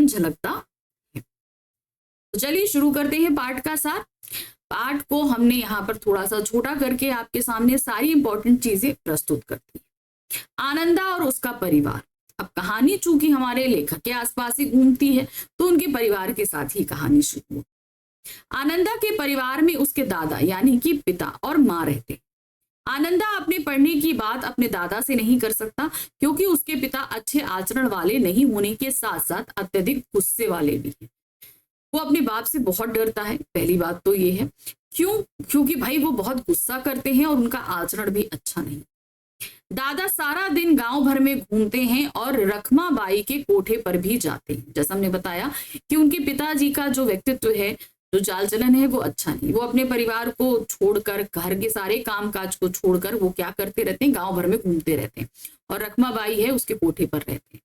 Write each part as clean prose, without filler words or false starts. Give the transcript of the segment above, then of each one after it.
जीवन झलकता है। तो चलिए शुरू करते हैं पाठ का सार। पाठ को हमने यहाँ पर थोड़ा सा छोटा करके आपके सामने सारी इंपॉर्टेंट चीजें प्रस्तुत करती है। आनंदा और उसका परिवार। अब कहानी चूंकि हमारे लेखक के आसपास ही घूमती है तो उनके परिवार के साथ ही कहानी शुरू हो। आनंदा के परिवार में उसके दादा यानी कि पिता और माँ रहते। आनंदा अपने पढ़ने की बात अपने दादा से नहीं कर सकता क्योंकि उसके पिता अच्छे आचरण वाले नहीं होने के साथ साथ अत्यधिक गुस्से वाले भी हैं। वो अपने बाप से बहुत डरता है। पहली बात तो ये है, क्योंकि भाई वो बहुत गुस्सा करते हैं और उनका आचरण भी अच्छा नहीं। दादा सारा दिन गांव भर में घूमते हैं और रखमा बाई के कोठे पर भी जाते हैं। जैसा हमने बताया कि उनके पिताजी का जो व्यक्तित्व है, जो चाल चलन है, वो अच्छा नहीं। वो अपने परिवार को छोड़कर, घर के सारे कामकाज को छोड़कर वो क्या करते रहते हैं, गांव भर में घूमते रहते हैं और रखमा बाई है उसके कोठे पर रहते हैं।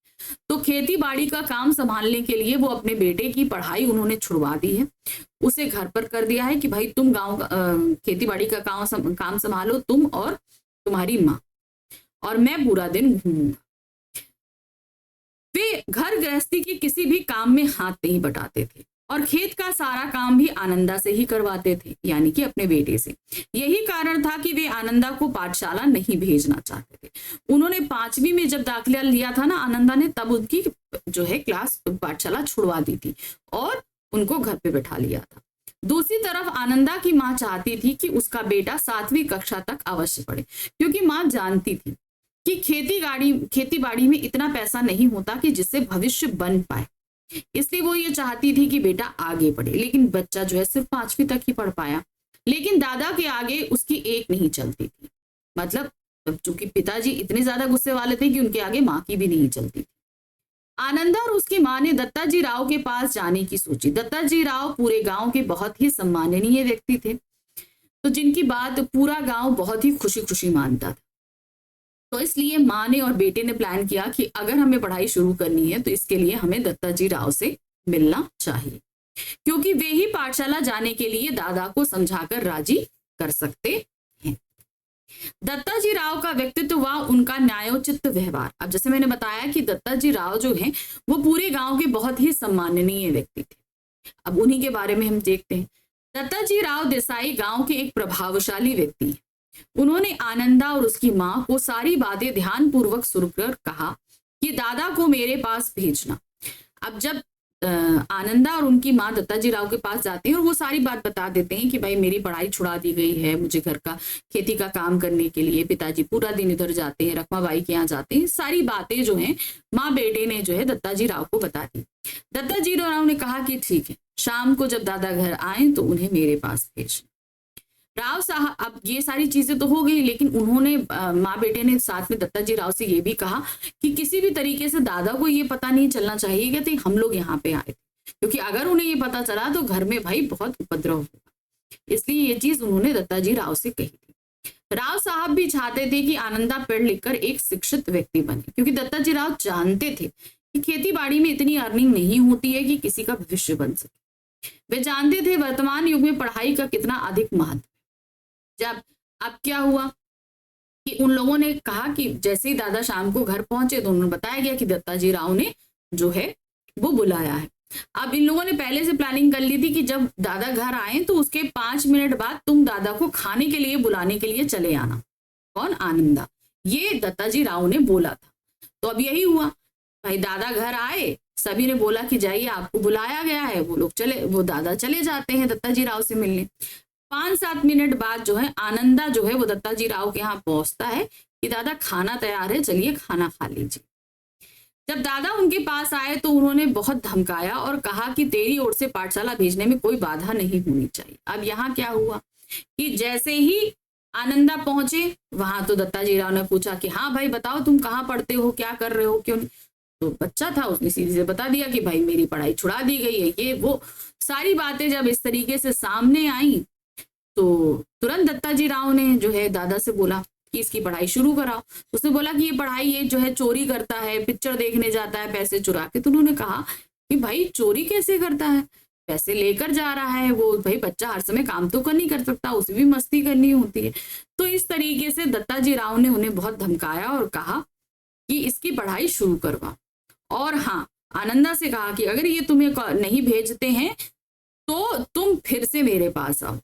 तो खेती बाड़ी का काम संभालने के लिए वो अपने बेटे की पढ़ाई उन्होंने छुड़वा दी है। उसे घर पर कर दिया है कि भाई तुम गांव खेती बाड़ी का काम संभालो, तुम और तुम्हारी माँ, और मैं पूरा दिन घूमूंगा। वे घर गृहस्थी के किसी भी काम में हाथ नहीं बटाते थे और खेत का सारा काम भी आनंदा से ही करवाते थे, यानी कि अपने बेटे से। यही कारण था कि वे आनंदा को पाठशाला नहीं भेजना चाहते थे। उन्होंने 5वीं में जब दाखिला लिया था ना आनंदा ने, तब उनकी जो है क्लास पाठशाला छुड़वा दी थी और उनको घर पे बैठा लिया था। दूसरी तरफ आनंदा की माँ चाहती थी कि उसका बेटा 7वीं कक्षा तक अवश्य पढ़े, क्योंकि माँ जानती थी कि खेती बाड़ी में इतना पैसा नहीं होता कि जिससे भविष्य बन पाए। इसलिए वो ये चाहती थी कि बेटा आगे पढ़े, लेकिन बच्चा जो है सिर्फ 5वीं तक ही पढ़ पाया। लेकिन दादा के आगे उसकी एक नहीं चलती थी। मतलब चूंकि पिताजी इतने ज्यादा गुस्से वाले थे कि उनके आगे माँ की भी नहीं चलती थी। आनंदा और उसकी माँ ने दत्ताजी राव के पास जाने की सोची। दत्ताजी राव पूरे गांव के बहुत ही सम्माननीय व्यक्ति थे, तो जिनकी बात पूरा गांव बहुत ही खुशी खुशी मानता था। तो इसलिए माँ ने और बेटे ने प्लान किया कि अगर हमें पढ़ाई शुरू करनी है तो इसके लिए हमें दत्ताजी राव से मिलना चाहिए, क्योंकि वे ही पाठशाला जाने के लिए दादा को समझाकर राजी कर सकते हैं। दत्ताजी राव का व्यक्तित्व व उनका न्यायोचित व्यवहार। अब जैसे मैंने बताया कि दत्ताजी राव जो हैं वो पूरे गांव के बहुत ही सम्माननीय व्यक्ति थे। अब उन्हीं के बारे में हम देखते हैं। दत्ताजी राव देसाई गांव के एक प्रभावशाली व्यक्ति हैं। उन्होंने आनंदा और उसकी माँ को सारी बातें ध्यानपूर्वक सुनकर कहा कि दादा को मेरे पास भेजना। अब जब आनंदा और उनकी माँ दत्ताजी राव के पास जाते हैं और वो सारी बात बता देते हैं कि भाई मेरी पढ़ाई छुड़ा दी गई है, मुझे घर का खेती का काम करने के लिए पिताजी पूरा दिन इधर जाते हैं, रखमा बाई के यहाँ जाते हैं। सारी बातें जो हैं माँ बेटे ने जो है दत्ताजी राव को बता दी। दत्ताजी राव ने कहा कि ठीक है, शाम को जब दादा घर आए तो उन्हें मेरे पास भेजना। राव साहब, अब ये सारी चीजें तो हो गई, लेकिन उन्होंने माँ बेटे ने साथ में दत्ताजी राव से ये भी कहा कि किसी भी तरीके से दादा को ये पता नहीं चलना चाहिए कि हम लोग यहाँ पे आए, क्योंकि अगर उन्हें ये पता चला तो घर में भाई बहुत उपद्रव होगा। इसलिए ये चीज उन्होंने दत्ताजी राव से कही थी। राव साहब भी चाहते थे कि आनंदा पढ़ लिखकर एक शिक्षित व्यक्ति बने, क्योंकि दत्ताजी राव जानते थे कि खेती बाड़ी में इतनी अर्निंग नहीं होती है कि किसी का भविष्य बन सके। वे जानते थे वर्तमान युग में पढ़ाई का कितना अधिक महत्व। जब अब क्या हुआ कि उन लोगों ने कहा कि जैसे ही दादा शाम को घर पहुंचे तो उन्होंने बताया गया कि दत्ताजी राव ने जो है वो बुलाया है। अब इन लोगों ने पहले से प्लानिंग कर ली थी कि जब दादा घर आए तो उसके 5 मिनट बाद तुम दादा को खाने के लिए बुलाने के लिए चले आना। कौन? आनंदा। ये दत्ताजी राव ने बोला था। तो अब यही हुआ, भाई दादा घर आए, सभी ने बोला कि जाइए आपको बुलाया गया है। वो दादा चले जाते हैं दत्ताजी राव से मिलने। 5-7 मिनट बाद जो है आनंदा जो है वो दत्ताजी राव के यहाँ पहुंचता है कि दादा खाना तैयार है, चलिए खाना खा लीजिए। जब दादा उनके पास आए तो उन्होंने बहुत धमकाया और कहा कि तेरी ओर से पाठशाला भेजने में कोई बाधा नहीं होनी चाहिए। अब यहाँ क्या हुआ कि जैसे ही आनंदा पहुंचे वहां तो दत्ताजी राव ने पूछा कि हाँ भाई बताओ तुम कहाँ पढ़ते हो, क्या कर रहे हो, क्यों नहीं? तो बच्चा था, उसने सीधे से बता दिया कि भाई मेरी पढ़ाई छुड़ा दी गई है। ये वो सारी बातें जब इस तरीके से सामने आई तो तुरंत दत्ताजी राव ने जो है दादा से बोला कि इसकी पढ़ाई शुरू कराओ। उसने बोला कि ये पढ़ाई ये जो है चोरी करता है, पिक्चर देखने जाता है पैसे चुरा के। तो उन्होंने कहा कि भाई चोरी कैसे करता है, पैसे लेकर जा रहा है वो, भाई बच्चा हर समय काम तो नहीं कर सकता, उसे भी मस्ती करनी होती है। तो इस तरीके से दत्ताजी राव ने उन्हें बहुत धमकाया और कहा कि इसकी पढ़ाई शुरू करवा। और हाँ, आनंदा से कहा कि अगर ये तुम्हें नहीं भेजते हैं तो तुम फिर से मेरे पास आओ।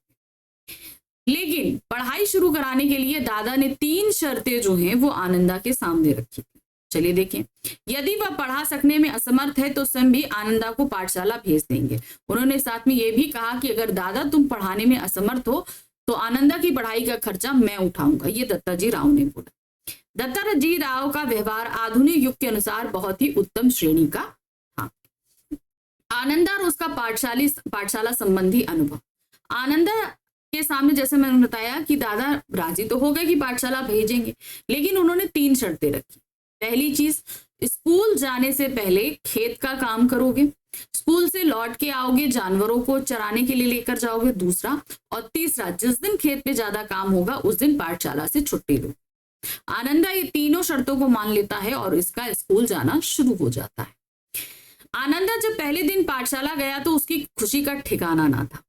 लेकिन पढ़ाई शुरू कराने के लिए दादा ने 3 शर्तें जो हैं वो आनंदा के सामने रखी थी। चलिए देखें। यदि वह पढ़ा सकने में असमर्थ है तो स्वयं भी आनंदा को पाठशाला भेज देंगे। उन्होंने साथ में ये भी कहा कि अगर दादा तुम पढ़ाने में असमर्थ हो तो आनंदा की पढ़ाई का खर्चा मैं उठाऊंगा। ये दत्ताजी राव ने बोला। दत्ताजी राव का व्यवहार आधुनिक युग के अनुसार बहुत ही उत्तम श्रेणी का था। आनंदा और उसका पाठशाला संबंधी अनुभव। आनंदा के सामने जैसे मैंने बताया कि दादा राजी तो हो गए कि पाठशाला भेजेंगे, लेकिन उन्होंने 3 शर्तें रखी। पहली चीज, स्कूल जाने से पहले खेत का काम करोगे, स्कूल से लौट के आओगे जानवरों को चराने के लिए लेकर जाओगे, दूसरा, और तीसरा, जिस दिन खेत पे ज्यादा काम होगा उस दिन पाठशाला से छुट्टी लो। आनंदा ये तीनों शर्तों को मान लेता है और इसका स्कूल जाना शुरू हो जाता है। आनंदा जब पहले दिन पाठशाला गया तो उसकी खुशी का ठिकाना ना था।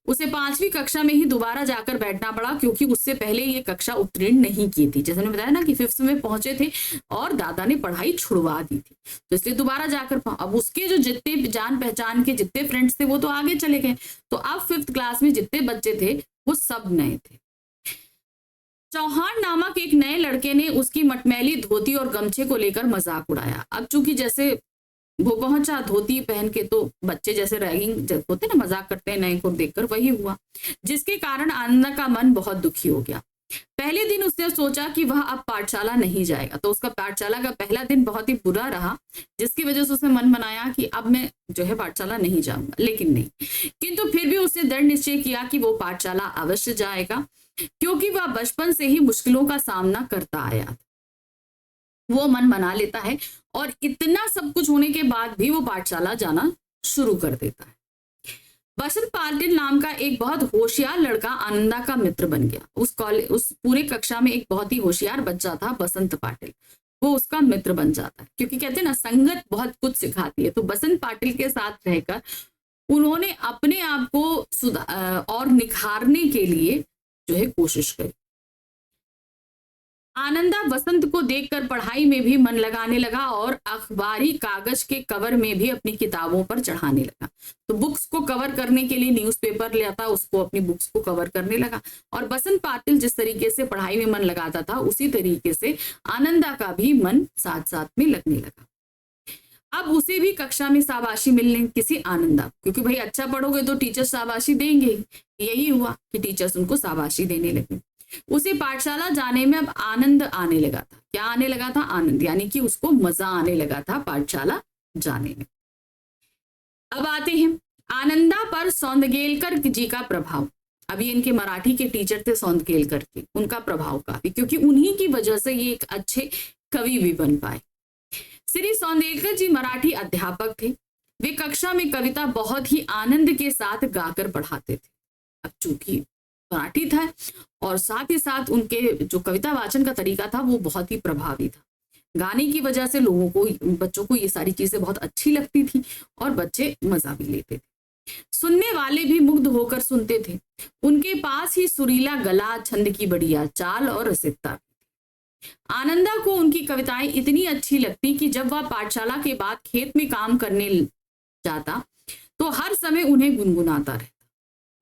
उसे 5वीं कक्षा में ही दोबारा जाकर बैठना पड़ा, क्योंकि उससे पहले ये कक्षा उत्तीर्ण नहीं की थी। जैसे मैंने बताया ना कि 5th में पहुंचे थे और दादा ने पढ़ाई छुड़वा दी थी, तो इसलिए दोबारा जाकर अब उसके जो जितने जान पहचान के जितने फ्रेंड्स थे वो तो आगे चले गए, तो अब 5th क्लास में जितने बच्चे थे वो सब नए थे। चौहान नामक एक नए लड़के ने उसकी मटमैली धोती और गमछे को लेकर मजाक उड़ाया। अब चूंकि जैसे वो पहुंचा धोती पहन के, तो बच्चे जैसे रैगिंग होते ना, मजाक करते हैं नए को देखकर, वही हुआ, जिसके कारण आनंदा का मन बहुत दुखी हो गया। पहले दिन उसने सोचा कि वह अब पाठशाला नहीं जाएगा, तो उसका पाठशाला का पहला दिन बहुत ही बुरा रहा, जिसकी वजह से उसने मन बनाया कि अब मैं जो है पाठशाला नहीं जाऊंगा, लेकिन नहीं, किंतु फिर भी उसने दृढ़ निश्चय किया कि वो पाठशाला अवश्य जाएगा, क्योंकि वह बचपन से ही मुश्किलों का सामना करता आया था। वो मन बना लेता है और इतना सब कुछ होने के बाद भी वो पाठशाला जाना शुरू कर देता है। बसंत पाटिल नाम का एक बहुत होशियार लड़का आनंदा का मित्र बन गया। उस पूरे कक्षा में एक बहुत ही होशियार बच्चा था बसंत पाटिल, वो उसका मित्र बन जाता है, क्योंकि कहते हैं ना संगत बहुत कुछ सिखाती है। तो बसंत पाटिल के साथ रहकर उन्होंने अपने आप को और निखारने के लिए जो है कोशिश करी। आनंदा वसंत को देखकर पढ़ाई में भी मन लगाने लगा और अखबारी कागज के कवर में भी अपनी किताबों पर चढ़ाने लगा। तो बुक्स को कवर करने के लिए न्यूज़पेपर लाता, उसको अपनी बुक्स को कवर करने लगा। और बसंत पाटिल जिस तरीके से पढ़ाई में मन लगाता था, उसी तरीके से आनंदा का भी मन साथ साथ में लगने लगा। अब उसे भी कक्षा में शाबाशी मिलने किसी आनंदा, क्योंकि भाई अच्छा पढ़ोगे तो टीचर शाबाशी देंगे। यही हुआ कि टीचर्स उनको शाबाशी देने लगे। उसे पाठशाला जाने में अब आनंद आने लगा था। क्या आने लगा था? आनंद, यानी कि उसको मजा आने लगा था पाठशाला जाने में। अब आते हैं आनंदा पर सौंदगेलकर जी का प्रभाव। अभी इनके मराठी के टीचर थे सौंदगेलकर के, उनका प्रभाव काफी, क्योंकि उन्हीं की वजह से ये एक अच्छे कवि भी बन पाए। श्री सौंदगेलकर जी मराठी अध्यापक थे। वे कक्षा में कविता बहुत ही आनंद के साथ गाकर पढ़ाते थे। अब चूंकि मराठी था और साथ ही साथ उनके जो कविता वाचन का तरीका था वो बहुत ही प्रभावी था। गाने की वजह से लोगों को, बच्चों को ये सारी चीजें बहुत अच्छी लगती थी और बच्चे मजा भी लेते थे। सुनने वाले भी मुग्ध होकर सुनते थे। उनके पास ही सुरीला गला, छंद की बढ़िया चाल और रसिकता। आनंदा को उनकी कविताएं इतनी अच्छी लगती कि जब वह पाठशाला के बाद खेत में काम करने जाता तो हर समय उन्हें गुनगुनाता रहता।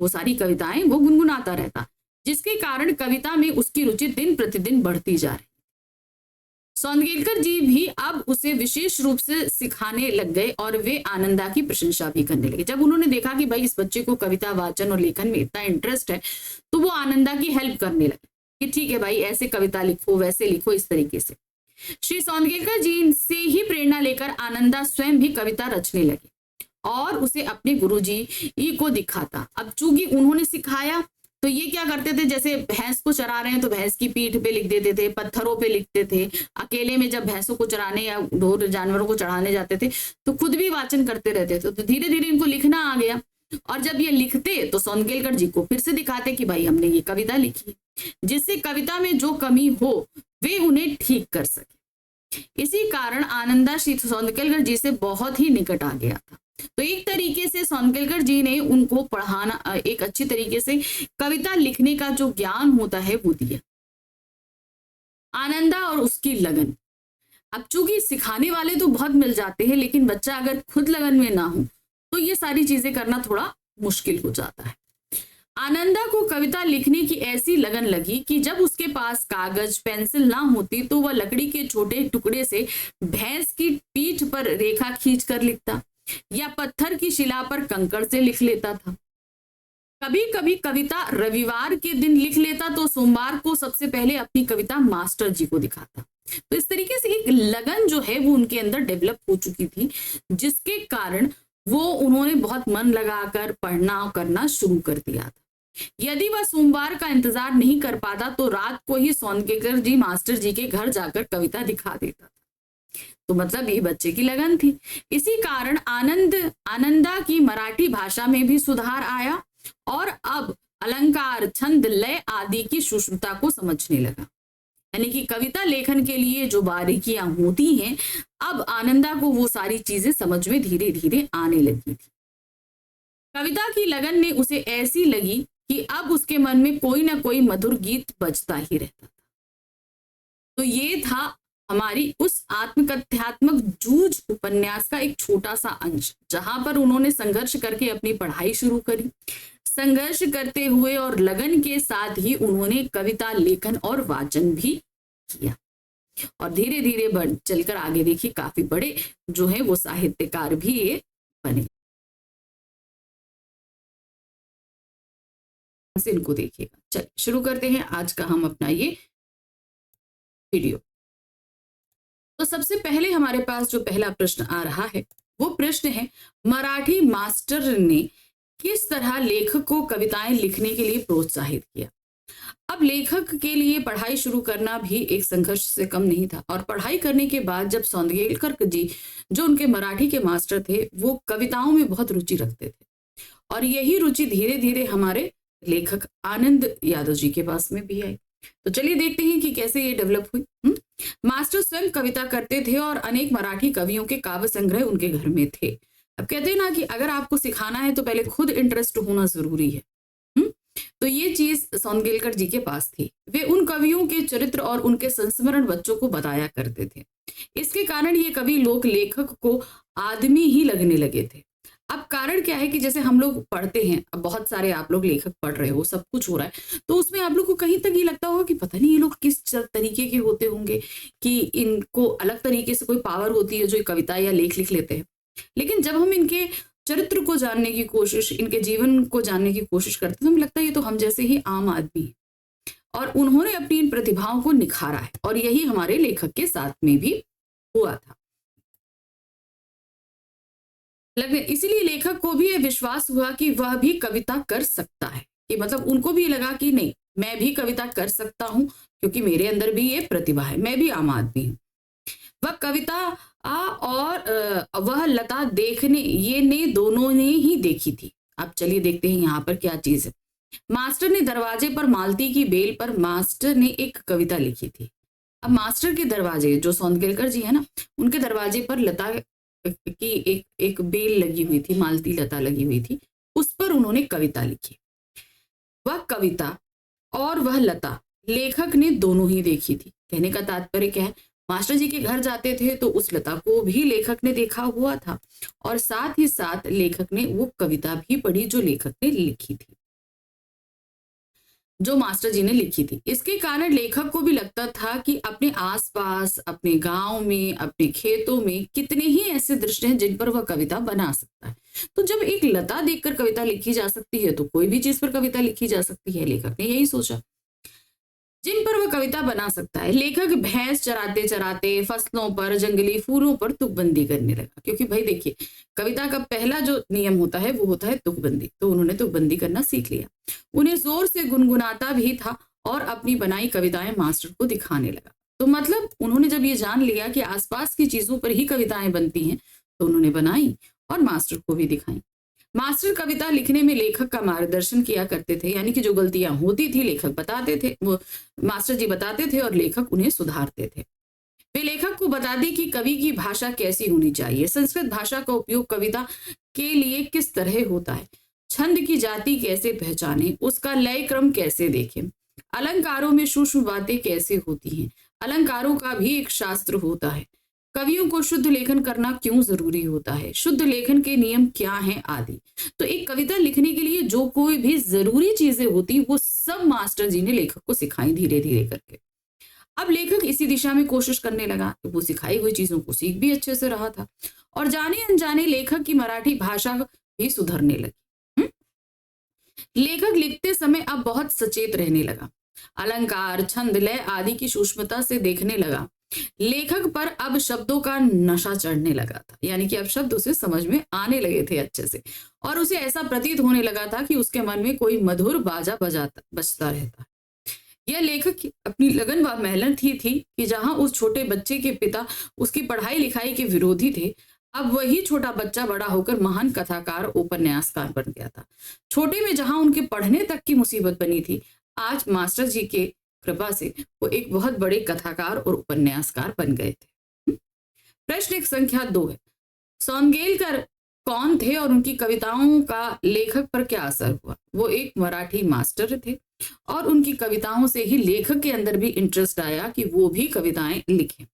वो सारी कविताएं वो गुनगुनाता रहता, जिसके कारण कविता में उसकी रुचि दिन प्रतिदिन बढ़ती जा रही। सौंदगेलकर जी भी अब उसे विशेष रूप से सिखाने लग गए और वे आनंदा की प्रशंसा भी करने लगे। जब उन्होंने देखा कि भाई इस बच्चे को कविता वाचन और लेखन में इतना इंटरेस्ट है, तो वो आनंदा की हेल्प करने लगे कि ठीक है भाई, ऐसे कविता लिखो, वैसे लिखो, इस तरीके से। श्री सौंदगेलकर जी से ही प्रेरणा लेकर आनंदा स्वयं भी कविता रचने लगे और उसे अपने गुरुजी को दिखाता। अब चूंकि उन्होंने सिखाया तो ये क्या करते थे, जैसे भैंस को चरा रहे हैं तो भैंस की पीठ पे लिख देते थे, पत्थरों पे लिखते थे। अकेले में जब भैंसों को चराने या ढोर जानवरों को चढ़ाने जाते थे तो खुद भी वाचन करते रहते थे। तो धीरे धीरे इनको लिखना आ गया और जब ये लिखते तो सौंदगेलकर जी को फिर से दिखाते कि भाई हमने ये कविता लिखी, जिससे कविता में जो कमी हो वे उन्हें ठीक कर सके। इसी कारण आनंदा श्री सौंदगेलकर जी से बहुत ही निकट आ गया था। तो एक तरीके से सौंदगेलकर जी ने उनको पढ़ाना, एक अच्छी तरीके से कविता लिखने का जो ज्ञान होता है वो दिया। आनंदा और उसकी लगन। अब चूंकि सिखाने वाले तो बहुत मिल जाते हैं, लेकिन बच्चा अगर खुद लगन में ना हो तो ये सारी चीजें करना थोड़ा मुश्किल हो जाता है। आनंदा को कविता लिखने की ऐसी लगन लगी कि जब उसके पास कागज पेंसिल ना होती तो वह लकड़ी के छोटे टुकड़े से भैंस की पीठ पर रेखा खींच कर लिखता या पत्थर की शिला पर कंकड़ से लिख लेता था। कभी कभी कविता रविवार के दिन लिख लेता तो सोमवार को सबसे पहले अपनी कविता मास्टर जी को दिखाता। तो इस तरीके से एक लगन जो है वो उनके अंदर डेवलप हो चुकी थी, जिसके कारण वो उन्होंने बहुत मन लगाकर पढ़ना करना शुरू कर दिया था। यदि वह सोमवार का इंतजार नहीं कर पाता तो रात को ही सोनकेकर जी मास्टर जी के घर जाकर कविता दिखा देता था। तो मतलब ये बच्चे की लगन थी। इसी कारण आनंदा की मराठी भाषा में भी सुधार आया और अब अलंकार छंद लय आदि की सूक्ष्मता को समझने लगा। यानी कि कविता लेखन के लिए जो बारीकियां होती हैं, अब आनंदा को वो सारी चीजें समझ में धीरे धीरे आने लगी थी। कविता की लगन ने उसे ऐसी लगी कि अब उसके मन में कोई ना कोई मधुर गीत बजता ही रहता था। तो ये था हमारी उस आत्मकथ्यात्मक जूझ उपन्यास का एक छोटा सा अंश, जहां पर उन्होंने संघर्ष करके अपनी पढ़ाई शुरू करी। संघर्ष करते हुए और लगन के साथ ही उन्होंने कविता लेखन और वाचन भी किया और धीरे धीरे चलकर आगे देखिए काफी बड़े जो है वो साहित्यकार भी ये बने। इनको देखिएगा। चलिए शुरू करते हैं आज का हम अपना ये वीडियो। तो सबसे पहले हमारे पास जो पहला प्रश्न आ रहा है वो प्रश्न है, मराठी मास्टर ने किस तरह लेखक को कविताएं लिखने के लिए प्रोत्साहित किया। अब लेखक के लिए पढ़ाई शुरू करना भी एक संघर्ष से कम नहीं था और पढ़ाई करने के बाद जब सौंदगेलकर जी जो उनके मराठी के मास्टर थे वो कविताओं में बहुत रुचि रखते थे और यही रुचि धीरे धीरे हमारे लेखक आनंद यादव जी के पास में भी आई। तो चलिए देखते हैं कि कैसे ये डेवलप हुई। मास्टर स्वयं कविता करते थे और अनेक मराठी कवियों के काव्य संग्रह उनके घर में थे। अब कहते हैं ना कि अगर आपको सिखाना है तो पहले खुद इंटरेस्ट होना जरूरी है। तो ये चीज सौंदगेलकर जी के पास थी। वे उन कवियों के चरित्र और उनके संस्मरण बच्चों को बताया करते थे। इसके कारण ये कवि लोग लेखक को आदमी ही लगने लगे थे। अब कारण क्या है कि जैसे हम लोग पढ़ते हैं, अब बहुत सारे आप लोग लेखक पढ़ रहे हो, सब कुछ हो रहा है, तो उसमें आप लोग को कहीं तक ये लगता होगा कि पता नहीं ये लोग किस तरीके के होते होंगे कि इनको अलग तरीके से कोई पावर होती है जो कविता या लेख लिख लेते हैं। लेकिन जब हम इनके चरित्र को जानने की कोशिश, इनके जीवन को जानने की कोशिश करते हैं तो हमें लगता है ये तो हम जैसे ही आम आदमी है और उन्होंने अपनी इन प्रतिभाओं को निखारा है और यही हमारे लेखक के साथ में भी हुआ था। इसीलिए लेखक को भी यह विश्वास हुआ कि वह भी कविता कर सकता है, कि मतलब उनको भी लगा कि नहीं, मैं भी कविता कर सकता हूं क्योंकि मेरे अंदर भी ये प्रतिभा है, मैं भी आम आदमी हूं। वह कविता और वह लता देखने ये ने दोनों ने ही देखी थी। अब चलिए देखते हैं यहाँ पर क्या चीज है। मास्टर ने दरवाजे पर मालती की बेल पर मास्टर ने एक कविता लिखी थी। अब मास्टर के दरवाजे जो सौंदगेलकर जी है ना, उनके दरवाजे पर लता की एक बेल लगी हुई थी, मालती लता लगी हुई थी, उस पर उन्होंने कविता लिखी। वह कविता और वह लता लेखक ने दोनों ही देखी थी। कहने का तात्पर्य क्या है, मास्टर जी के घर जाते थे तो उस लता को भी लेखक ने देखा हुआ था और साथ ही साथ लेखक ने वो कविता भी पढ़ी जो लेखक ने लिखी थी, जो मास्टर जी ने लिखी थी। इसके कारण लेखक को भी लगता था कि अपने आसपास, अपने गांव में, अपने खेतों में कितने ही ऐसे दृश्य हैं जिन पर वह कविता बना सकता है। तो जब एक लता देखकर कविता लिखी जा सकती है तो कोई भी चीज पर कविता लिखी जा सकती है। लेखक ने यही सोचा जिन पर वह कविता बना सकता है। लेखक भैंस चराते चराते फसलों पर, जंगली फूलों पर तुकबंदी करने लगा, क्योंकि भाई देखिए कविता का पहला जो नियम होता है वो होता है तुकबंदी। तो उन्होंने तुकबंदी करना सीख लिया। उन्हें जोर से गुनगुनाता भी था और अपनी बनाई कविताएं मास्टर को दिखाने लगा। तो मतलब उन्होंने जब ये जान लिया कि आसपास की चीजों पर ही कविताएं बनती हैं तो उन्होंने बनाई और मास्टर को भी दिखाई। मास्टर कविता लिखने में लेखक का मार्गदर्शन किया करते थे, यानी कि जो गलतियां होती थी लेखक बताते थे, वो मास्टर जी बताते थे और लेखक उन्हें सुधारते थे। वे लेखक को बताते कि कवि की भाषा कैसी होनी चाहिए, संस्कृत भाषा का उपयोग कविता के लिए किस तरह होता है, छंद की जाति कैसे पहचाने, उसका लय क्रम कैसे देखें, अलंकारों में सूक्ष्म बातें कैसे होती हैं, अलंकारों का भी एक शास्त्र होता है, कवियों को शुद्ध लेखन करना क्यों जरूरी होता है, शुद्ध लेखन के नियम क्या हैं आदि। तो एक कविता लिखने के लिए जो कोई भी जरूरी चीजें होती वो सब मास्टर जी ने लेखक को सिखाई धीरे धीरे करके। अब लेखक इसी दिशा में कोशिश करने लगा, तो वो सिखाई हुई चीजों को सीख भी अच्छे से रहा था और जाने अनजाने लेखक की मराठी भाषा भी सुधरने लगी। लेखक लिखते समय अब बहुत सचेत रहने लगा, अलंकार, छंद, लय आदि की सूक्ष्मता से देखने लगा। लेखक पर अब शब्दों का नशा चढ़ने लगा था, यानी कि अब शब्द उसे समझ में आने लगे थे अच्छे से, और उसे ऐसा प्रतीत होने लगा था कि उसके मन में कोई मधुर बाजा बजता रहता। यह लेखक की अपनी लगन व मेहनत ही थी कि जहां उस छोटे बच्चे के पिता उसकी पढ़ाई लिखाई के विरोधी थे, अब वही छोटा बच्चा बड़ा होकर महान कथाकार, उपन्यासकार बन गया था। छोटे में जहां उनके पढ़ने तक की मुसीबत बनी थी, आज मास्टर जी के कृपा से वो एक बहुत बड़े कथाकार और उपन्यासकार बन गए थे। प्रश्न एक संख्या 2 है, सोनगेलकर कौन थे और उनकी कविताओं का लेखक पर क्या असर हुआ। वो एक मराठी मास्टर थे और उनकी कविताओं से ही लेखक के अंदर भी इंटरेस्ट आया कि वो भी कविताएं लिखें।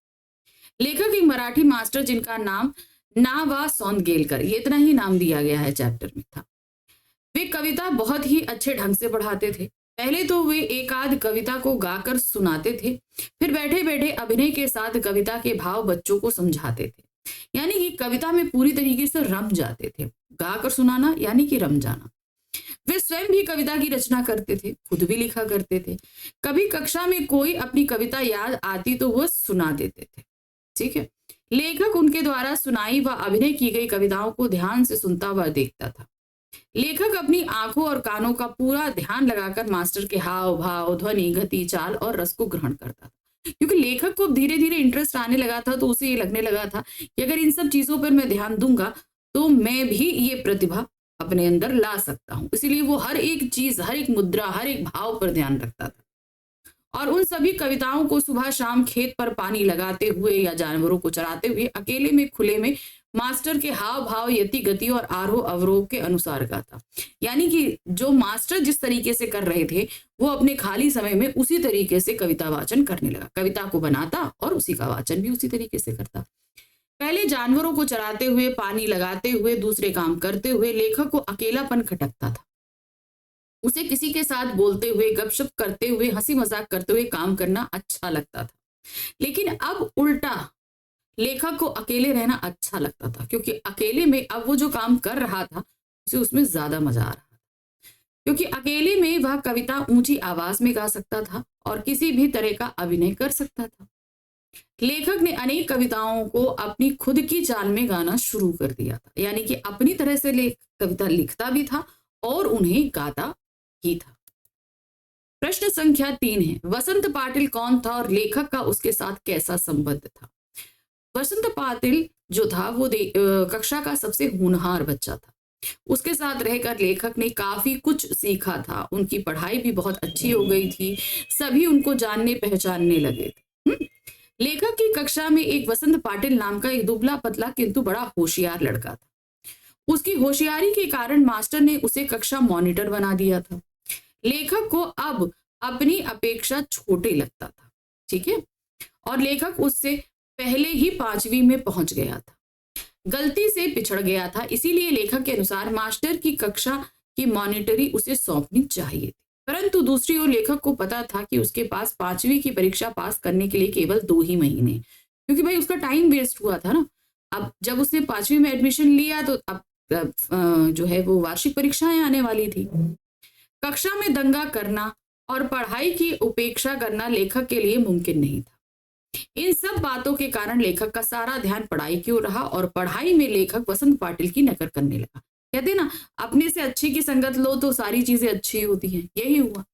लेखक एक मराठी मास्टर जिनका नाम ना सोनगेलकर, ये इतना ही नाम दिया गया है चैप्टर में था। वे कविता बहुत ही अच्छे ढंग से पढ़ाते थे। पहले तो वे एक आध कविता को गाकर सुनाते थे, फिर बैठे बैठे अभिनय के साथ कविता के भाव बच्चों को समझाते थे, यानी कि कविता में पूरी तरीके से रम जाते थे। गाकर सुनाना यानी कि रम जाना। वे स्वयं भी कविता की रचना करते थे, खुद भी लिखा करते थे। कभी कक्षा में कोई अपनी कविता याद आती तो वह सुना देते थे। ठीक है, लेखक उनके द्वारा सुनाई व अभिनय की गई कविताओं को ध्यान से सुनता व देखता था। लेखक अपनी आंखों और कानों का पूरा ध्यान लगाकर मास्टर के हाव भाव, ध्वनि, गति, चाल और रस को ग्रहण करता था। क्योंकि लेखक को धीरे धीरे इंटरेस्ट आने लगा था, तो उसे ये लगने लगा था कि अगर इन सब चीजों पर मैं ध्यान दूंगा तो मैं भी ये प्रतिभा अपने अंदर ला सकता हूं। इसीलिए वो हर एक चीज, हर एक मुद्रा, हर एक भाव पर ध्यान रखता था और उन सभी कविताओं को सुबह शाम खेत पर पानी लगाते हुए या जानवरों को चराते हुए अकेले में खुले में मास्टर के हाव भाव, यति, गति और आरोह अवरोह के अनुसार गाता। यानी कि जो मास्टर जिस तरीके से कर रहे थे वो अपने खाली समय में उसी तरीके से कविता वाचन करने लगा। कविता को बनाता और उसी का वाचन भी उसी तरीके से करता। पहले जानवरों को चराते हुए, पानी लगाते हुए, दूसरे काम करते हुए लेखक को अकेलापन खटकता था। उसे किसी के साथ बोलते हुए, गपशप करते हुए, हंसी मजाक करते हुए काम करना अच्छा लगता था। लेकिन अब उल्टा, लेखक को अकेले रहना अच्छा लगता था, क्योंकि अकेले में अब वो जो काम कर रहा था उसे उसमें ज्यादा मजा आ रहा था। क्योंकि अकेले में वह कविता ऊंची आवाज में गा सकता था और किसी भी तरह का अभिनय कर सकता था। लेखक ने अनेक कविताओं को अपनी खुद की चाल में गाना शुरू कर दिया था, यानी कि अपनी तरह से कविता लिखता भी था और उन्हें गाता ही था। प्रश्न संख्या 3 है, वसंत पाटिल कौन था और लेखक का उसके साथ कैसा संबंध था। वसंत पाटिल जो था वो कक्षा का सबसे होनहार बच्चा था। उसके साथ रहकर लेखक ने काफी कुछ सीखा था। उनकी पढ़ाई भी बहुत अच्छी हो गई थी, सभी उनको जानने पहचानने लगे थे। लेखक की कक्षा में एक वसंत पाटिल नाम का एक दुबला पतला किंतु बड़ा होशियार लड़का था। उसकी होशियारी के कारण मास्टर ने उसे कक्षा मॉनिटर बना दिया था। लेखक को अब अपनी अपेक्षा छोटे लगता था, ठीक है, और लेखक उससे पहले ही 5वीं में पहुंच गया था, गलती से पिछड़ गया था। इसीलिए लेखक के अनुसार मास्टर की कक्षा की मॉनिटरी उसे सौंपनी चाहिए थी। परंतु दूसरी ओर लेखक को पता था कि उसके पास 5वीं की परीक्षा पास करने के लिए केवल 2 ही महीने, क्योंकि भाई उसका टाइम वेस्ट हुआ था ना। अब जब उसने 5वीं में एडमिशन लिया तो अब जो है वो वार्षिक परीक्षाएं आने वाली थी। कक्षा में दंगा करना और पढ़ाई की उपेक्षा करना लेखक के लिए मुमकिन नहीं था। इन सब बातों के कारण लेखक का सारा ध्यान पढ़ाई की ओर रहा और पढ़ाई में लेखक वसंत पाटिल की नकल करने लगा। कहते ना, अपने से अच्छी की संगत लो तो सारी चीजें अच्छी होती हैं। यही हुआ,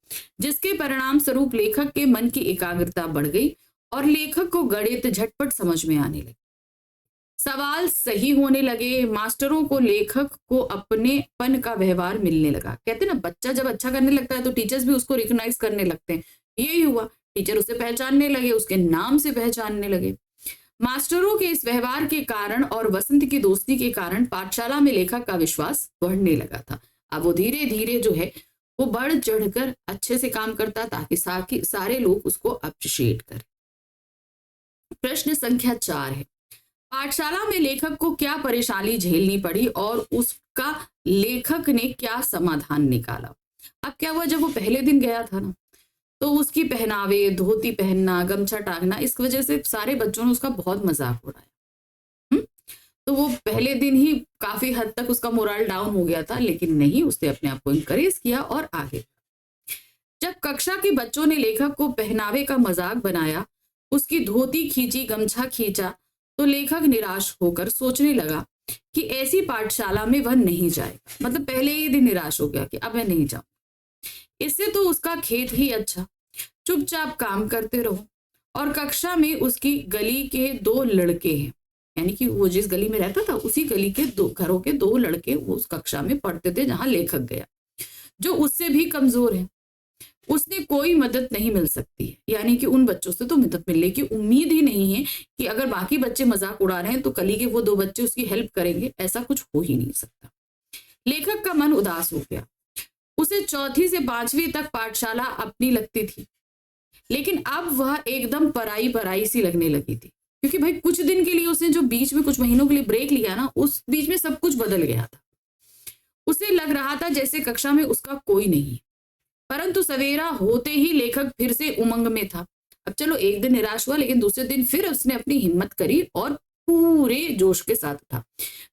जिसके परिणाम स्वरूप लेखक के मन की एकाग्रता बढ़ गई और लेखक को गणित झटपट समझ में आने लगे, सवाल सही होने लगे। मास्टरों को लेखक को अपनेपन का व्यवहार मिलने लगा। कहते ना, बच्चा जब अच्छा करने लगता है तो टीचर्स भी उसको रिकॉग्नाइज करने लगते हैं। यही हुआ, टीचर उसे पहचानने लगे, उसके नाम से पहचानने लगे। मास्टरों के इस व्यवहार के कारण और वसंत की दोस्ती के कारण पाठशाला में लेखक का विश्वास बढ़ने लगा था। अब वो धीरे धीरे जो है वो बढ़ चढ़कर अच्छे से काम करता ताकि सारे लोग उसको अप्रिशिएट करें। प्रश्न संख्या 4 है, पाठशाला में लेखक को क्या परेशानी झेलनी पड़ी और उसका लेखक ने क्या समाधान निकाला। अब क्या हुआ, जब वो पहले दिन गया था ना, तो उसकी पहनावे, धोती पहनना, गमछा टांगना, इस वजह से सारे बच्चों ने उसका बहुत मजाक उड़ाया। तो वो पहले दिन ही काफी हद तक उसका मोरल डाउन हो गया था, लेकिन नहीं, उसने अपने आप को इनकरेज किया और आगे। जब कक्षा के बच्चों ने लेखक को पहनावे का मजाक बनाया, उसकी धोती खींची, गमछा खींचा, तो लेखक निराश होकर सोचने लगा कि ऐसी पाठशाला में वह नहीं जाएगा। मतलब पहले ही दिन निराश हो गया कि अब मैं नहीं जाऊं, इससे तो उसका खेत ही अच्छा, चुपचाप काम करते रहो। और कक्षा में उसकी गली के 2 लड़के हैं, यानी कि वो जिस गली में रहता था उसी गली के 2 घरों के 2 लड़के उस कक्षा में पढ़ते थे जहां लेखक गया, जो उससे भी कमजोर है। उसने कोई मदद नहीं मिल सकती है, यानी कि उन बच्चों से तो मदद मिलने की उम्मीद ही नहीं है कि अगर बाकी बच्चे मजाक उड़ा रहे हैं तो कली के वो 2 बच्चे उसकी हेल्प करेंगे, ऐसा कुछ हो ही नहीं सकता। लेखक का मन उदास हो गया। उसे 4वीं से 5वीं तक पाठशाला अपनी लगती थी, लेकिन अब वह एकदम पराई पराई सी लगने लगी थी, क्योंकि भाई कुछ दिन के लिए उसने जो बीच में कुछ महीनों के लिए ब्रेक लिया ना, उस बीच में सब कुछ बदल गया था। उसे लग रहा था जैसे कक्षा में उसका कोई नहीं। परंतु सवेरा होते ही लेखक फिर से उमंग में था। अब चलो एक दिन निराश हुआ, लेकिन दूसरे दिन फिर उसने अपनी हिम्मत करी और पूरे जोश के साथ उठा,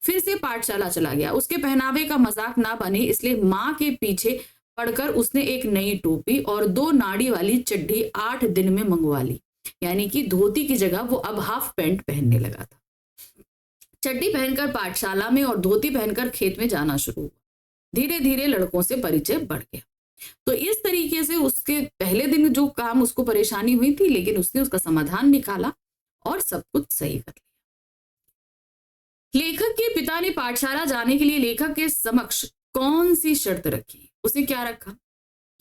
फिर से पाठशाला चला गया। उसके पहनावे का मजाक ना बने इसलिए माँ के पीछे पढ़कर उसने एक नई टोपी और 2 नाड़ी वाली चड्डी 8 दिन में मंगवा ली, यानी कि धोती की जगह वो अब हाफ पैंट पहनने लगा था। चड्डी पहनकर पाठशाला में और धोती पहनकर खेत में जाना शुरू हुआ। धीरे धीरे लड़कों से परिचय बढ़ गया। तो इस तरीके से उसके पहले दिन जो काम उसको परेशानी हुई थी, लेकिन उसने उसका समाधान निकाला और सब कुछ सही कर लिया। लेखक के पिता ने पाठशाला जाने के लिए लेखक के समक्ष कौन सी शर्त रखी? उसने क्या रखा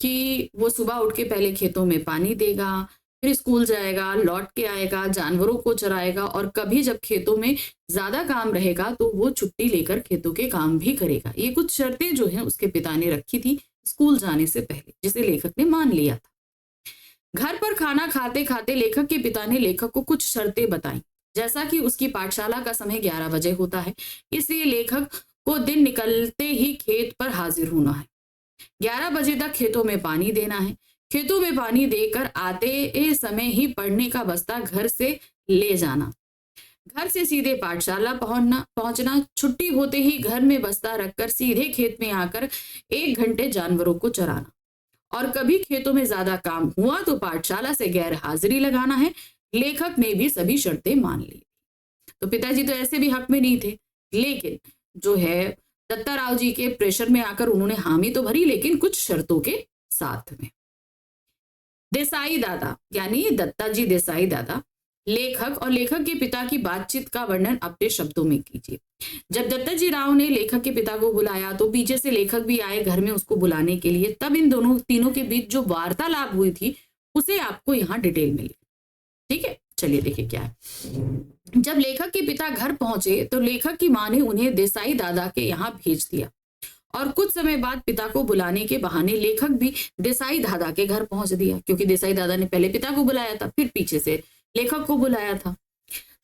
कि वो सुबह उठ के पहले खेतों में पानी देगा, फिर स्कूल जाएगा, लौट के आएगा, जानवरों को चराएगा, और कभी जब खेतों में ज्यादा काम रहेगा तो वो छुट्टी लेकर खेतों के काम भी करेगा। ये कुछ शर्तें जो है उसके पिता ने रखी थी स्कूल जाने से पहले, जिसे लेखक ने मान लिया था। घर पर खाना खाते खाते लेखक के पिता ने लेखक को कुछ शर्तें बताई। जैसा कि उसकी पाठशाला का समय 11 बजे होता है, इसलिए लेखक को दिन निकलते ही खेत पर हाजिर होना है। 11 बजे तक खेतों में पानी देना है। खेतों में पानी देकर आते समय ही पढ़ने का बस्ता घर से ले जाना। घर से सीधे पाठशाला पहुंचना। छुट्टी होते ही घर में बस्ता रखकर सीधे खेत में आकर 1 घंटे जानवरों को चराना। और कभी खेतों में ज्यादा काम हुआ तो पाठशाला से गैर हाजिरी लगाना है। लेखक ने भी सभी शर्तें मान ली। तो पिताजी तो ऐसे भी हक में नहीं थे, लेकिन जो है दत्ताराव जी के प्रेशर में आकर उन्होंने हामी तो भरी, लेकिन कुछ शर्तों के साथ में। देसाई दादा यानी दत्ताजी देसाई दादा, लेखक और लेखक के पिता की बातचीत का वर्णन अपने शब्दों में कीजिए। जब दत्ताजी राव ने लेखक के पिता को बुलाया तो पीछे से लेखक भी आए घर में उसको बुलाने के लिए। तब इन तीनों के बीच जो वार्तालाप हुई थी उसे आपको यहाँ डिटेल में लिखा। ठीक है, चलिए देखिए क्या है। जब लेखक के पिता घर पहुंचे तो लेखक की मां ने उन्हें देसाई दादा के यहाँ भेज दिया, और कुछ समय बाद पिता को बुलाने के बहाने लेखक भी देसाई दादा के घर पहुंच दिया, क्योंकि देसाई दादा ने पहले पिता को बुलाया था, फिर पीछे से लेखक को बुलाया था।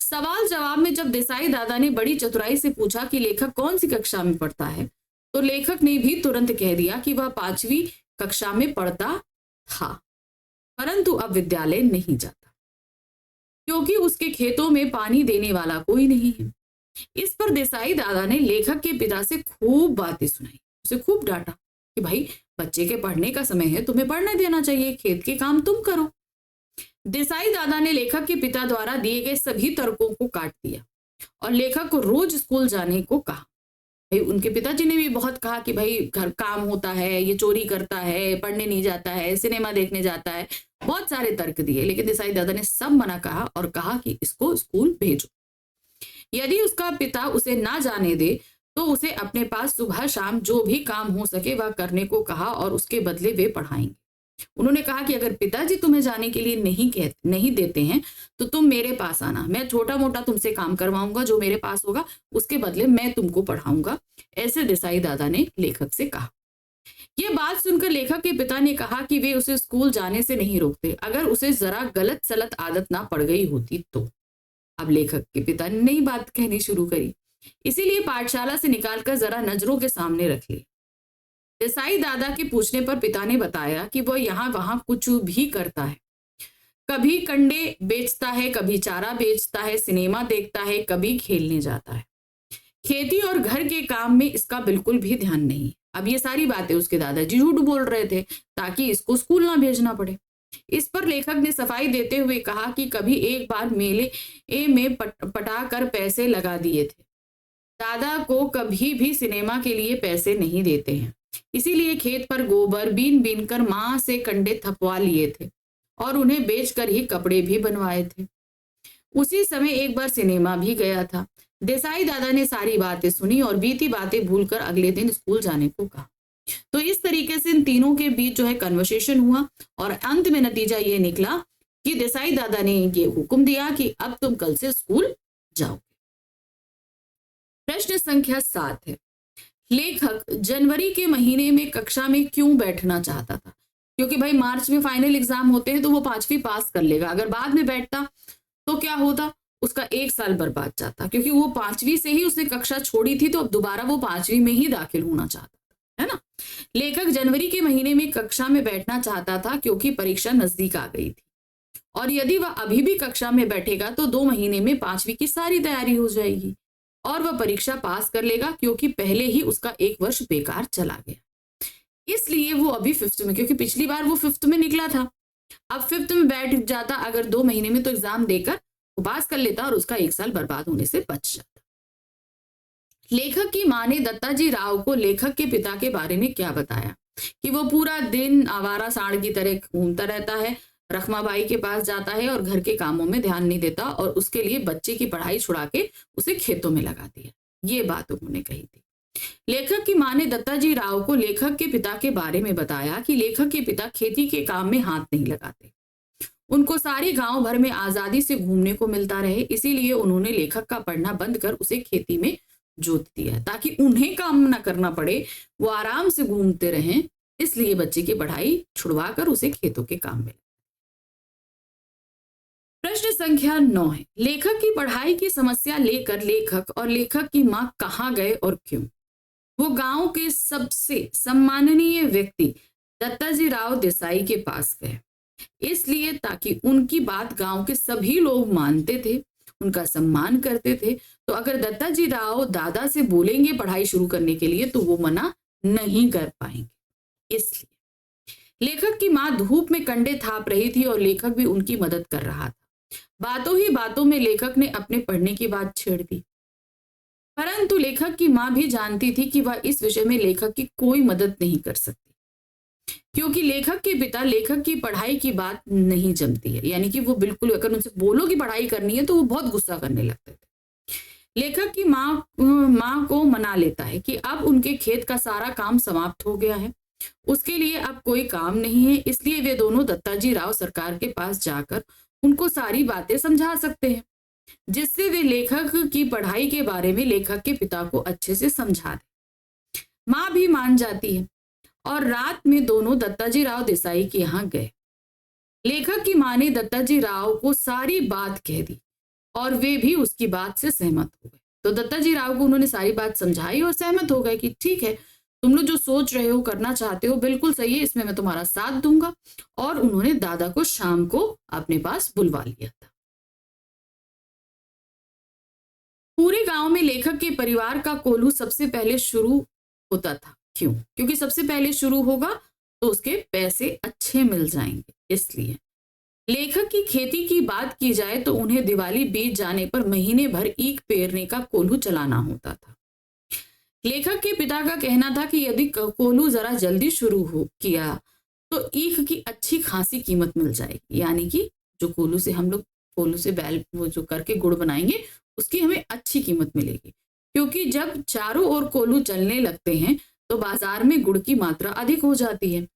सवाल जवाब में जब देसाई दादा ने बड़ी चतुराई से पूछा कि लेखक कौन सी कक्षा में पढ़ता है, तो लेखक ने भी तुरंत कह दिया कि वह 5वीं कक्षा में पढ़ता था, परंतु अब विद्यालय नहीं जाता, क्योंकि उसके खेतों में पानी देने वाला कोई नहीं है। इस पर देसाई दादा ने लेखक के पिता से खूब बातें सुनाई, उसे खूब डांटा कि भाई बच्चे के पढ़ने का समय है, तुम्हें पढ़ने देना चाहिए, खेत के काम तुम करो। देसाई दादा ने लेखक के पिता द्वारा दिए गए सभी तर्कों को काट दिया और लेखक को रोज स्कूल जाने को कहा। भाई उनके पिताजी ने भी बहुत कहा कि भाई घर काम होता है, ये चोरी करता है, पढ़ने नहीं जाता है, सिनेमा देखने जाता है, बहुत सारे तर्क दिए, लेकिन देसाई दादा ने सब मना कहा और कहा कि इसको स्कूल भेजो। यदि उसका पिता उसे ना जाने दे तो उसे अपने पास सुबह शाम जो भी काम हो सके वह करने को कहा और उसके बदले वे पढ़ाएंगे। उन्होंने कहा कि अगर पिताजी तुम्हें जाने के लिए नहीं देते हैं तो तुम मेरे पास आना, मैं छोटा मोटा तुमसे काम करवाऊंगा, जो मेरे पास होगा उसके बदले मैं तुमको पढ़ाऊंगा, ऐसे देसाई दादा ने लेखक से कहा। यह बात सुनकर लेखक के पिता ने कहा कि वे उसे स्कूल जाने से नहीं रोकते, अगर उसे जरा गलत सलत आदत ना पड़ गई होती तो। अब लेखक के पिता ने नई बात कहनी शुरू करी, इसीलिए पाठशाला से निकालकर जरा नजरों के सामने रख ली। देसाई दादा के पूछने पर पिता ने बताया कि वह यहाँ वहां कुछ भी करता है, कभी कंडे बेचता है, कभी चारा बेचता है, सिनेमा देखता है, कभी खेलने जाता है। खेती और घर के काम में इसका बिल्कुल भी ध्यान नहीं। अब ये सारी बातें उसके दादाजी झूठ बोल रहे थे ताकि इसको स्कूल ना भेजना पड़े। इस पर लेखक ने सफाई देते हुए कहा कि कभी एक बार मेले में पटा कर पैसे लगा दिए थे। दादा को कभी भी सिनेमा के लिए पैसे नहीं देते हैं, इसीलिए खेत पर गोबर बीन बीन कर माँ से कंडे थपवा लिए थे और उन्हें बेचकर ही कपड़े भी बनवाए थे। उसी समय एक बार सिनेमा भी गया था। देसाई दादा ने सारी बातें सुनी और बीती बातें भूलकर अगले दिन स्कूल जाने को कहा। तो इस तरीके से इन तीनों के बीच जो है कन्वर्सेशन हुआ और अंत में नतीजा ये निकला कि देसाई दादा ने ये हुक्म दिया कि अब तुम कल से स्कूल जाओगे। प्रश्न संख्या 7 है, लेखक जनवरी के महीने में कक्षा में क्यों बैठना चाहता था? क्योंकि भाई मार्च में फाइनल एग्जाम होते हैं तो वो 5वीं पास कर लेगा। अगर बाद में बैठता तो क्या होता, उसका 1 साल बर्बाद जाता, क्योंकि वो 5वीं से ही उसने कक्षा छोड़ी थी तो अब दोबारा वो 5वीं में ही दाखिल होना चाहता था, है ना। लेखक जनवरी के महीने में कक्षा में बैठना चाहता था क्योंकि परीक्षा नजदीक आ गई थी और यदि वह अभी भी कक्षा में बैठेगा तो 2 महीने में 5वीं की सारी तैयारी हो जाएगी और वह परीक्षा पास कर लेगा, क्योंकि पहले ही उसका 1 वर्ष बेकार चला गया। इसलिए वो अभी 5th में, क्योंकि पिछली बार वो 5th में निकला था, अब 5th में बैठ जाता अगर 2 महीने में तो एग्जाम देकर वो पास कर लेता और उसका 1 साल बर्बाद होने से बच जाता। लेखक की मां ने दत्ताजी राव को लेखक के पिता के बारे में क्या बताया कि वो पूरा दिन आवारा सांड की तरह घूमता रहता है, रखमाबाई के पास जाता है और घर के कामों में ध्यान नहीं देता और उसके लिए बच्चे की पढ़ाई छुड़ा के उसे खेतों में लगा दिया। ये बात उन्होंने कही थी। लेखक की मां ने दत्ताजी राव को लेखक के पिता के बारे में बताया कि लेखक के पिता खेती के काम में हाथ नहीं लगाते, उनको सारे गांव भर में आजादी से घूमने को मिलता रहे, इसीलिए उन्होंने लेखक का पढ़ना बंद कर उसे खेती में जोत दिया ताकि उन्हें काम न करना पड़े, वो आराम से घूमते रहें। इसलिए बच्चे की पढ़ाई छुड़वा कर उसे खेतों के काम में। प्रश्न संख्या 9 है, लेखक की पढ़ाई की समस्या लेकर लेखक और लेखक की मां कहाँ गए और क्यों? वो गांव के सबसे सम्माननीय व्यक्ति दत्ताजी राव देसाई के पास गए, इसलिए ताकि उनकी बात गांव के सभी लोग मानते थे, उनका सम्मान करते थे। तो अगर दत्ताजी राव दादा से बोलेंगे पढ़ाई शुरू करने के लिए तो वो मना नहीं कर पाएंगे। इसलिए लेखक की मां धूप में कंडे थाप रही थी और लेखक भी उनकी मदद कर रहा था। बातों ही बातों में लेखक ने अपने पढ़ने की बात छेड़ दी, परंतु लेखक की मां भी जानती थी कि वह इस विषय में लेखक की कोई मदद नहीं कर सकती, क्योंकि लेखक के पिता लेखक की पढ़ाई की बात नहीं जमती है, यानी कि वो बिल्कुल, अगर उनसे बोलो कि पढ़ाई करनी है तो वो बहुत गुस्सा करने लगते थे। लेखक की मां को मना लेता है कि अब उनके खेत का सारा काम समाप्त हो गया है, उसके लिए अब कोई काम नहीं है, इसलिए वे दोनों दत्ताजी राव सरकार के पास जाकर उनको सारी बातें समझा सकते हैं, जिससे वे लेखक की पढ़ाई के बारे में लेखक के पिता को अच्छे से समझा दें। मां भी मान जाती है और रात में दोनों दत्ताजी राव देसाई के यहाँ गए। लेखक की मां ने दत्ताजी राव को सारी बात कह दी और वे भी उसकी बात से सहमत हो गए। तो दत्ताजी राव को उन्होंने सारी बात समझाई और सहमत हो गए कि ठीक है, तुम लोग जो सोच रहे हो, करना चाहते हो, बिल्कुल सही है, इसमें मैं तुम्हारा साथ दूंगा। और उन्होंने दादा को शाम को अपने पास बुलवा लिया था। पूरे गांव में लेखक के परिवार का कोल्हू सबसे पहले शुरू होता था। क्यों? क्योंकि सबसे पहले शुरू होगा तो उसके पैसे अच्छे मिल जाएंगे। इसलिए लेखक की खेती की बात की जाए तो उन्हें दिवाली बीत जाने पर महीने भर ईख पेरने का कोल्हू चलाना होता था। लेखक के पिता का कहना था कि यदि कोल्हू जरा जल्दी शुरू हो किया तो ईख की अच्छी खासी कीमत मिल जाएगी, यानी कि जो कोल्हू से हम लोग कोल्हू से बैल वो जो करके गुड़ बनाएंगे उसकी हमें अच्छी कीमत मिलेगी, क्योंकि जब चारों ओर कोल्हू चलने लगते हैं तो बाजार में गुड़ की मात्रा अधिक हो जाती है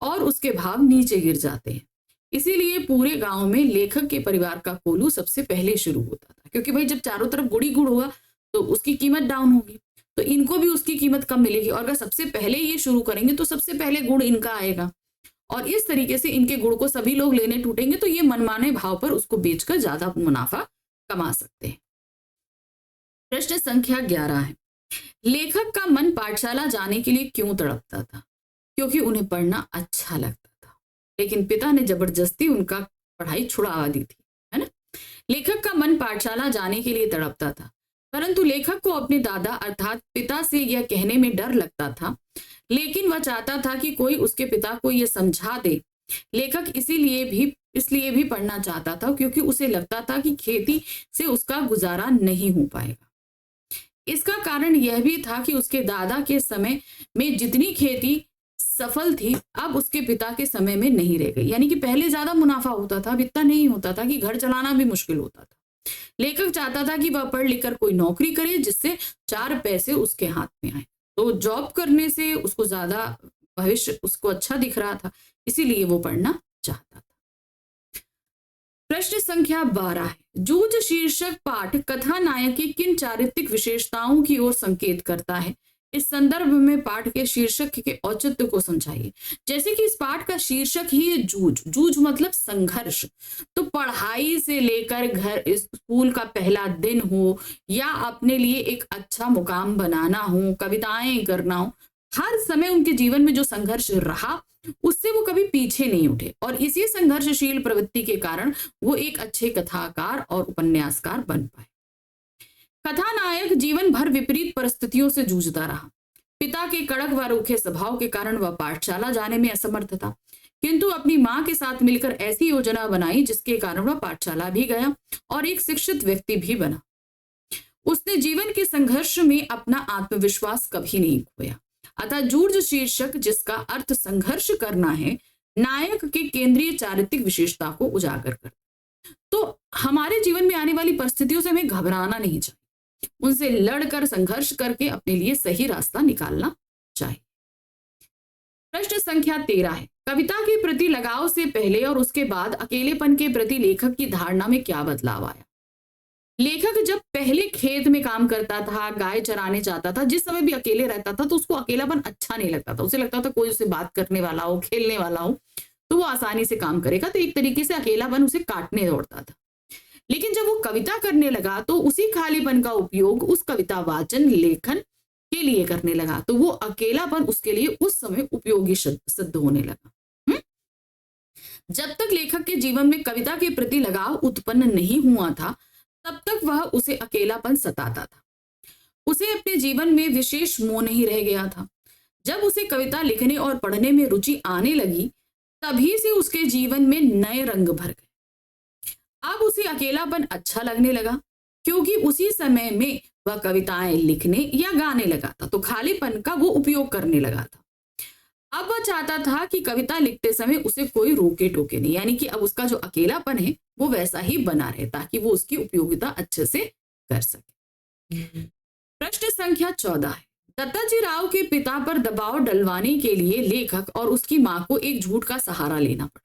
और उसके भाव नीचे गिर जाते हैं। इसीलिए पूरे गांव में लेखक के परिवार का कोल्हू सबसे पहले शुरू होता था, क्योंकि भाई जब चारों तरफ गुड़ ही गुड़ होगा तो उसकी कीमत डाउन होगी, तो इनको भी उसकी कीमत कम मिलेगी। और अगर सबसे पहले ये शुरू करेंगे तो सबसे पहले गुड़ इनका आएगा और इस तरीके से इनके गुड़ को सभी लोग लेने टूटेंगे तो ये मनमाने भाव पर उसको बेचकर ज्यादा मुनाफा कमा सकते हैं। प्रश्न संख्या 11 है, लेखक का मन पाठशाला जाने के लिए क्यों तड़पता था? क्योंकि उन्हें पढ़ना अच्छा लगता था, लेकिन पिता ने जबरदस्ती उनका पढ़ाई छुड़वा दी थी, है ना। लेखक का मन पाठशाला जाने के लिए तड़पता था, परंतु लेखक को अपने दादा अर्थात पिता से यह कहने में डर लगता था, लेकिन वह चाहता था कि कोई उसके पिता को यह समझा दे। लेखक इसलिए भी पढ़ना चाहता था क्योंकि उसे लगता था कि खेती से उसका गुजारा नहीं हो पाएगा। इसका कारण यह भी था कि उसके दादा के समय में जितनी खेती सफल थी, अब उसके पिता के समय में नहीं रह गई। यानी कि पहले ज्यादा मुनाफा होता था, अब इतना नहीं होता था कि घर चलाना भी मुश्किल होता था। लेखक चाहता था कि वह पढ़ लिख कर कोई नौकरी करे जिससे 4 पैसे उसके हाथ में आए। तो जॉब करने से उसको ज्यादा भविष्य उसको अच्छा दिख रहा था, इसीलिए वो पढ़ना चाहता था। प्रश्न संख्या 12 है, जूझ शीर्षक पाठ कथा नायक की किन चारित्रिक विशेषताओं की ओर संकेत करता है? इस संदर्भ में पाठ के शीर्षक के औचित्य को समझाइए। जैसे कि इस पाठ का शीर्षक ही है जूझ मतलब संघर्ष। तो पढ़ाई से लेकर घर स्कूल का पहला दिन हो या अपने लिए एक अच्छा मुकाम बनाना हो, कविताएं करना हो, हर समय उनके जीवन में जो संघर्ष रहा उससे वो कभी पीछे नहीं उठे और इसी संघर्षशील प्रवृत्ति के कारण वो एक अच्छे कथाकार और उपन्यासकार बन पाए। कथानायक जीवन भर विपरीत परिस्थितियों से जूझता रहा। पिता के कड़क व रूखे स्वभाव के कारण वह पाठशाला जाने में असमर्थ था, किंतु अपनी मां के साथ मिलकर ऐसी योजना बनाई जिसके कारण वह पाठशाला भी गया और एक शिक्षित व्यक्ति भी बना। उसने जीवन के संघर्ष में अपना आत्मविश्वास कभी नहीं खोया। अतः जूझ शीर्षक, जिसका अर्थ संघर्ष करना है, नायक के केंद्रीय चारित्रिक विशेषता को उजागर कर। तो हमारे जीवन में आने वाली परिस्थितियों से हमें घबराना नहीं चाहिए, उनसे लड़कर संघर्ष करके अपने लिए सही रास्ता निकालना चाहिए। प्रश्न संख्या 13 है, कविता के प्रति लगाव से पहले और उसके बाद अकेलेपन के प्रति लेखक की धारणा में क्या बदलाव आया? लेखक जब पहले खेत में काम करता था, गाय चराने जाता था, जिस समय भी अकेले रहता था तो उसको अकेलापन अच्छा नहीं लगता था। उसे लगता था कोई उसे बात करने वाला हो, खेलने वाला हो तो वो आसानी से काम करेगा। तो एक तरीके से अकेलापन उसे काटने दौड़ता था। लेकिन जब वो कविता करने लगा तो उसी खालीपन का उपयोग उस कविता वाचन लेखन के लिए करने लगा, तो वो अकेलापन उसके लिए उस समय उपयोगी सिद्ध होने लगा। जब तक लेखक के जीवन में कविता के प्रति लगाव उत्पन्न नहीं हुआ था, तब तक वह उसे अकेलापन सताता था। उसे अपने जीवन में विशेष मोह नहीं रह गया था। जब उसे कविता लिखने और पढ़ने में रुचि आने लगी, तभी से उसके जीवन में नए रंग भर गए। अब उसे अकेलापन अच्छा लगने लगा, क्योंकि उसी समय में वह कविताएं लिखने या गाने लगा था, तो खालीपन का वो उपयोग करने लगा था। अब वह चाहता था कि कविता लिखते समय उसे कोई रोके टोके नहीं, यानी कि अब उसका जो अकेलापन है वो वैसा ही बना रहे ताकि वो उसकी उपयोगिता अच्छे से कर सके। प्रश्न संख्या 14 है, दत्ताजी राव के पिता पर दबाव डलवाने के लिए लेखक और उसकी मां को एक झूठ का सहारा लेना पड़ा।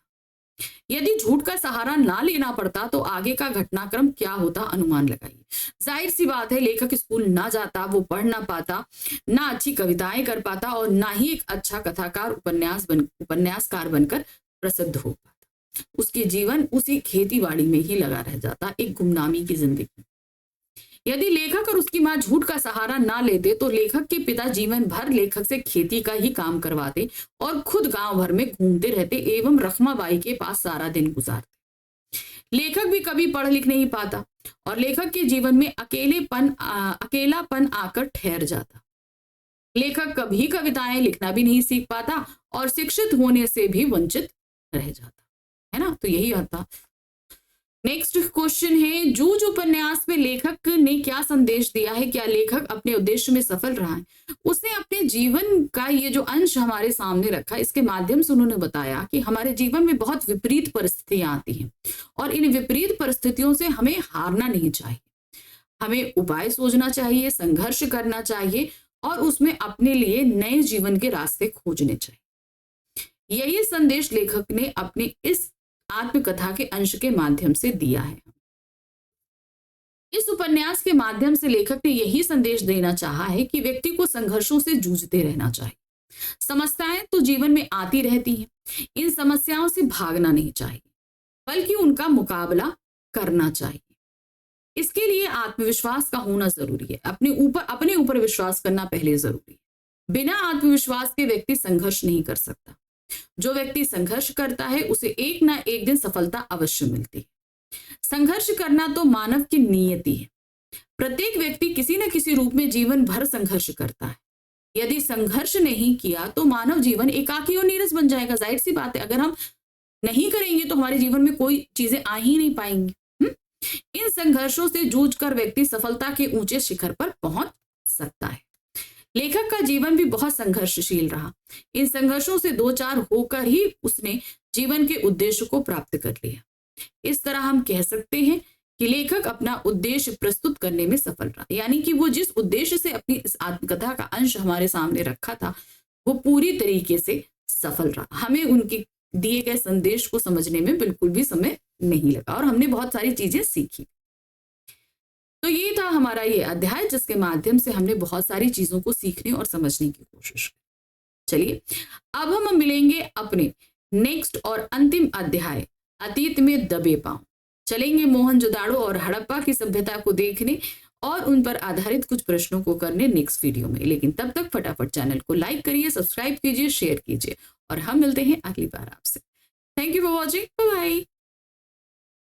यदि झूठ का सहारा ना लेना पड़ता तो आगे का घटनाक्रम क्या होता, अनुमान लगाइए। जाहिर सी बात है, लेखक स्कूल ना जाता, वो पढ़ ना पाता, ना अच्छी कविताएं कर पाता और ना ही एक अच्छा कथाकार उपन्यासकार बनकर प्रसिद्ध हो पाता। उसके जीवन उसी खेतीबाड़ी में ही लगा रह जाता, एक गुमनामी की जिंदगी। यदि लेखक और उसकी मां झूठ का सहारा ना लेते तो लेखक के पिता जीवन भर लेखक से खेती का ही काम करवाते और खुद गांव भर में घूमते रहते एवं रखमाबाई के पास सारा दिन गुजारते। लेखक भी कभी पढ़ लिख नहीं पाता और लेखक के जीवन में अकेलापन आकर ठहर जाता। लेखक कभी कविताएं लिखना भी नहीं सीख पाता और शिक्षित होने से भी वंचित रह जाता, है ना। तो यही आता। नेक्स्ट क्वेश्चन है, जूझ उपन्यास में लेखक ने क्या संदेश दिया है? क्या लेखक अपने उद्देश्य में सफल रहा है? उसने अपने जीवन का ये जो अंश हमारे सामने रखा, इसके माध्यम से उन्होंने बताया कि हमारे जीवन में बहुत विपरीत परिस्थितियां आती हैं और इन विपरीत परिस्थितियों से हमें हारना नहीं चाहिए। हमें उपाय सोचना चाहिए, संघर्ष करना चाहिए और उसमें अपने लिए नए जीवन के रास्ते खोजने चाहिए। यही संदेश लेखक ने अपनी इस आत्मकथा के अंश के माध्यम से दिया है। इस उपन्यास के माध्यम से लेखक ने यही संदेश देना चाहा है कि व्यक्ति को संघर्षों से जूझते रहना चाहिए। समस्याएं तो जीवन में आती रहती हैं, इन समस्याओं से भागना नहीं चाहिए बल्कि उनका मुकाबला करना चाहिए। इसके लिए आत्मविश्वास का होना जरूरी है। अपने ऊपर विश्वास करना पहले जरूरी है। बिना आत्मविश्वास के व्यक्ति संघर्ष नहीं कर सकता। जो व्यक्ति संघर्ष करता है उसे एक ना एक दिन सफलता अवश्य मिलती है। संघर्ष करना तो मानव की नियति है। प्रत्येक व्यक्ति किसी न किसी रूप में जीवन भर संघर्ष करता है। यदि संघर्ष नहीं किया तो मानव जीवन एकाकी और नीरस बन जाएगा। जाहिर सी बात है, अगर हम नहीं करेंगे तो हमारे जीवन में कोई चीजें आ ही नहीं पाएंगी। इन संघर्षों से जूझकर व्यक्ति सफलता के ऊंचे शिखर पर पहुंच सकता है। लेखक का जीवन भी बहुत संघर्षशील रहा। इन संघर्षों से दो चार होकर ही उसने जीवन के उद्देश्य को प्राप्त कर लिया। इस तरह हम कह सकते हैं कि लेखक अपना उद्देश्य प्रस्तुत करने में सफल रहा, यानी कि वो जिस उद्देश्य से अपनी इस आत्मकथा का अंश हमारे सामने रखा था वो पूरी तरीके से सफल रहा। हमें उनके दिए गए संदेश को समझने में बिल्कुल भी समय नहीं लगा और हमने बहुत सारी चीजें सीखी। तो ये था हमारा ये अध्याय, जिसके माध्यम से हमने बहुत सारी चीजों को सीखने और समझने की कोशिश की। चलिए अब हम मिलेंगे अपने नेक्स्ट और अंतिम अध्याय अतीत में दबे पांव। चलेंगे मोहनजोदाड़ो और हड़प्पा की सभ्यता को देखने और उन पर आधारित कुछ प्रश्नों को करने नेक्स्ट वीडियो में। लेकिन तब तक फटाफट चैनल को लाइक करिए, सब्सक्राइब कीजिए, शेयर कीजिए और हम मिलते हैं अगली बार आपसे। Thank you for watching. Bye bye.